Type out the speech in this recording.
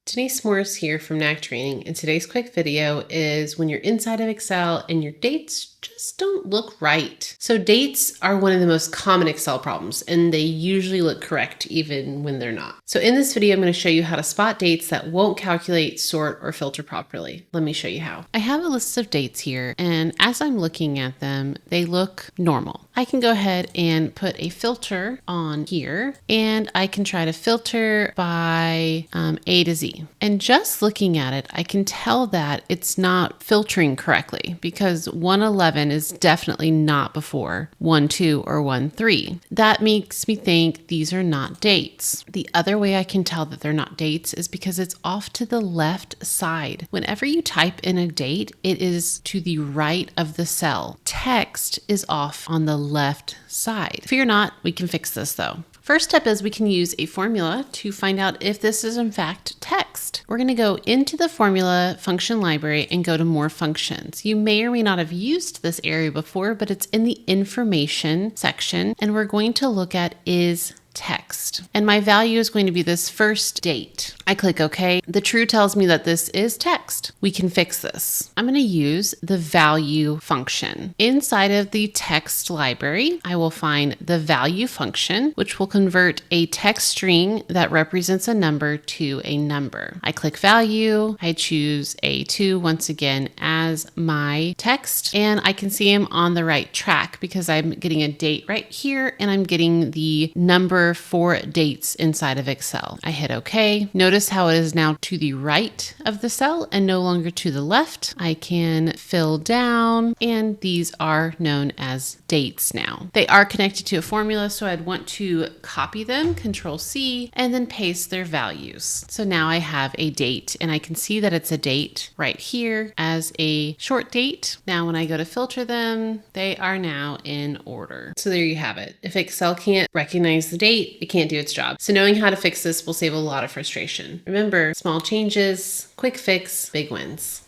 Denise Morris here from Knack Training, and today's quick video is when you're inside of Excel and your dates just don't look right. So dates are one of the most common Excel problems, and they usually look correct even when they're not. So in this video, I'm going to show you how to spot dates that won't calculate, sort, or filter properly. Let me show you how. I have a list of dates here, and as I'm looking at them, they look normal. I can go ahead and put a filter on here, and I can try to filter by A to Z. And just looking at it, I can tell that it's not filtering correctly because 111 is definitely not before 12 or 13. That makes me think these are not dates. The other way I can tell that they're not dates is because it's off to the left side. Whenever you type in a date, it is to the right of the cell. Text is off on the left side. Fear not, we can fix this though. First step is we can use a formula to find out if this is in fact text. We're going to go into the formula function library and go to more functions. You may or may not have used this area before, but it's in the information section, and we're going to look at is text. And my value is going to be this first date. I click OK. The true tells me that this is text. We can fix this. I'm going to use the value function. Inside of the text library, I will find the value function, which will convert a text string that represents a number to a number. I click value. I choose A2 once again as my text, and I can see I'm on the right track because I'm getting a date right here and I'm getting the number for dates inside of Excel. I hit OK. Notice how it is now to the right of the cell and no longer to the left. I can fill down, and these are known as dates now. They are connected to a formula, so I'd want to copy them, Control C, and then paste their values. So now I have a date, and I can see that it's a date right here as a short date. Now when I go to filter them, they are now in order. So there you have it. If Excel can't recognize the date, it can't do its job. So knowing how to fix this will save a lot of frustration. Remember, small changes, quick fix, big wins.